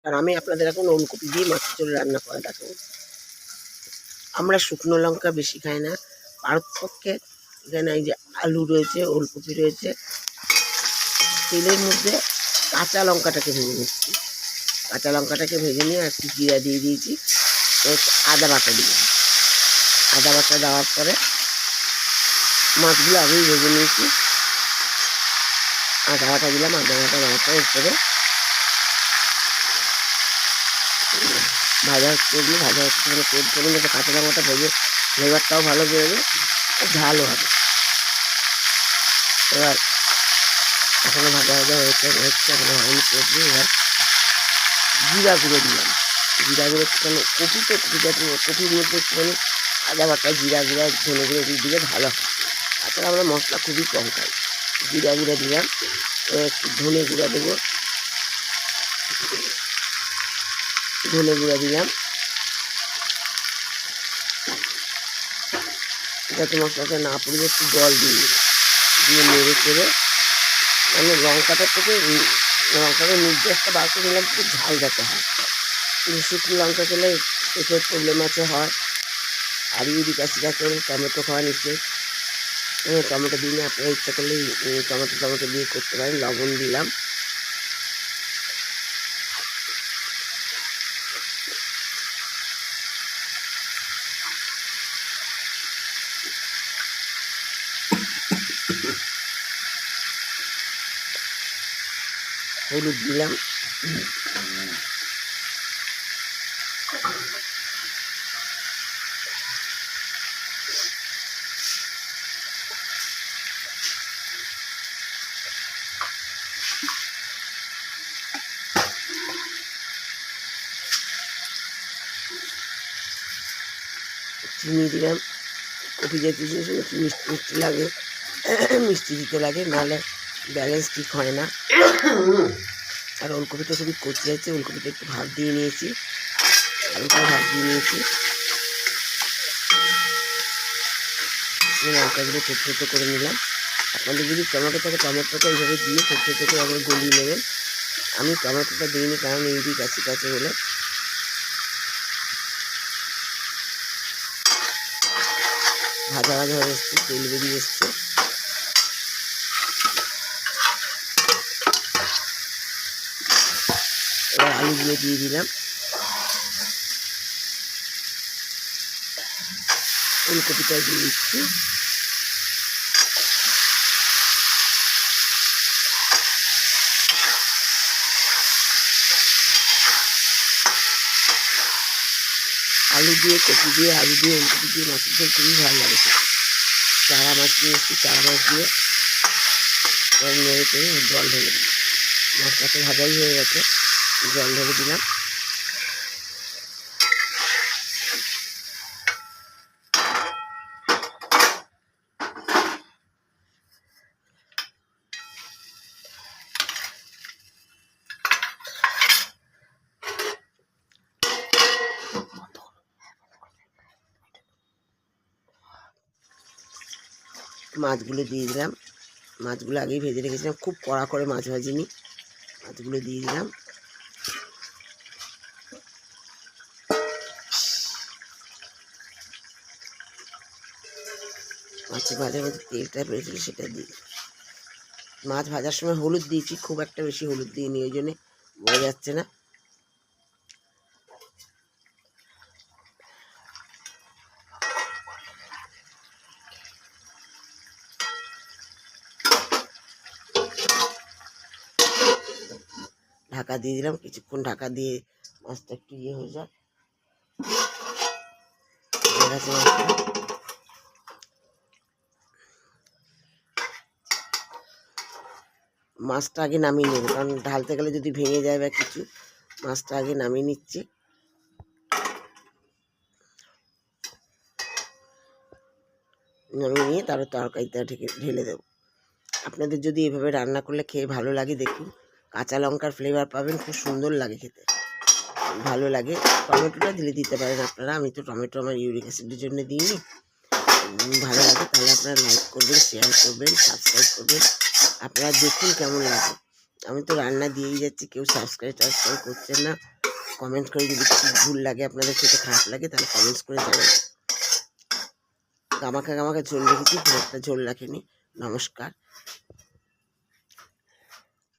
আর আমি আপনাদের এখন ওলকপি দিয়ে মাছের ঝোল রান্না করে দেখাবো। আমরা শুকনো লঙ্কা বেশি খাই না, পারতপক্ষে এখানে এই যে আলু রয়েছে, ওলকপি রয়েছে, তেলের মধ্যে কাঁচা লঙ্কাটাকে ভেজে নিচ্ছি। কাঁচা লঙ্কাটাকে ভেজে নিয়ে একটু জিরা দিয়ে দিয়েছি, আদা বাটা দিয়ে আদা বাটা দেওয়ার পরে মাছগুলো আগেই ভেজে নিয়েছি, আদা বাটা দিলাম। আদা বাটা দেওয়ার পরে উপরে ভাজা হচ্ছে, এগুলো ভাজা হচ্ছে, মানে তেল তেলের মধ্যে কাঁচা লঙ্কাটা ভেজে ফ্লেভারটাও ভালো বেরোবে, ঝালও হবে। এবার এখনো ভাজা ভাজা হচ্ছে, এখনো হয়নি করবো। এবার জিরা গুঁড়ো দিলাম, জিরা গুঁড়ো একটুখানি কপির মধ্যে একটুখানি আদা বাটা, জিরা গুঁড়ো, ধনে গুঁড়ো দিলে ভালো হয়। তাছাড়া আমরা মশলা খুবই কম খাই। জিরা গুঁড়ো দিলাম, একটু ধনে গুঁড়ো দেবো, ধনে গুঁড়ো দিলাম, যাতে মশলাটা না পড়বে একটু জল দিয়ে নেড়ে চেড়ে, মানে লঙ্কাটার নির্যাসটা বার করে নিলাম, একটু ঝাল যাতে হয়। কিন্তু শুকনো লঙ্কা খেলে পেটের প্রবলেম আছে হয়, আর ইউরিক অ্যাসিড আছে, টমেটো খাওয়া নিচ্ছে। টমেটো দিলে আপনারা ইচ্ছা করলে টমেটো দিয়ে করতে পারেন। লবণ দিলাম, হলুদ দিলাম, চিনি দিলাম। কপি জাতীয় জিনিস একটু মিষ্টি মিষ্টি লাগে, মিষ্টি দিতে লাগে, নাহলে ব্যালেন্স ঠিক হয় না। আর ওলকপিটা খুবই কচি আছে, ওলকপিটা একটু ভাত দিয়ে নিয়েছি, হালকা ভাত দিয়ে নিয়েছি। লঙ্কাগুলো ছোটো ছোটো করে নিলাম। আপনাদের যদি টমেটো থাকে টমেটোটা এইভাবে দিয়ে ছোটো ছোটো করে আবার গলিয়ে নেবেন। আমি টমেটোটা দিইনি, কারণ ইউরিক অ্যাসিড আছে বলে। ভাজা ভাজা হয়ে এসছে, তেল বেরিয়ে এসছে। এবার আলুগুলো দিয়ে দিলাম, ফুলকপিটা দিয়ে দিচ্ছি, আলু দিয়ে, কপি দিয়ে, আলু দিয়ে, ওলকপি দিয়ে মাছের ঝোল খুবই ভালো লাগে। চারা মাছ দিয়ে এসেছি, চারা মাছ দিয়ে নেড়ে চেড়ে জল ঢেলে দিলাম। মাছটা তো ভাজাই হয়ে গেছে, জল ঢেলে দিলাম। মাছগুলো দিয়ে দিলাম, মাছগুলো আগেই ভেজে রেখেছিলাম, খুব কড়া করে মাছ ভাজিনি। মাছগুলো দিয়ে দিলাম, মাছের ভাজার মধ্যে তেলটা বেরিয়েছিল সেটা দিই। মাছ ভাজার সময় হলুদ দিয়েছি, খুব একটা বেশি হলুদ দিইনি, ওই জন্যে বোঝা যাচ্ছে না। ঢাকা দিয়ে দিলাম, কিছুক্ষণ ঢাকা দিয়ে মাছটা একটু হয়ে যায়। মাছটা আগে নামিয়ে নেব, কারণ ঢালতে গেলে যদি ভেঙে যায় বা কিছু। মাছটা আগে নামিয়ে নিচ্ছি। নামিয়ে নিয়ে তারপর তরকারিটা ঢেলে দেবো। আপনাদের যদি এভাবে রান্না করলে খেয়ে ভালো লাগে, দেখুন কাঁচা লঙ্কার ফ্লেভার পাবেন, খুব সুন্দর লাগে খেতে, ভালো লাগে। টমেটোটা দিতে পারেন আপনারা, আমি তো টমেটো আমার ইউরিক অ্যাসিডের জন্য দিইনি। ভালো লাগে তাহলে আপনারা লাইক করবেন, শেয়ার করবেন, সাবস্ক্রাইব করবেন। আপনারা দেখুন কেমন লাগে। আমি তো রান্না দিয়েই যাচ্ছি, কেউ সাবস্ক্রাইব করছেন না। কমেন্ট করে যদি কিছু ভুল লাগে, আপনাদের খেতে খারাপ লাগে, তাহলে কমেন্টস করে জানাবেন। গামাখা গামাখা ঝোল রেখেছি, খুব একটা ঝোল রাখিনি। নমস্কার।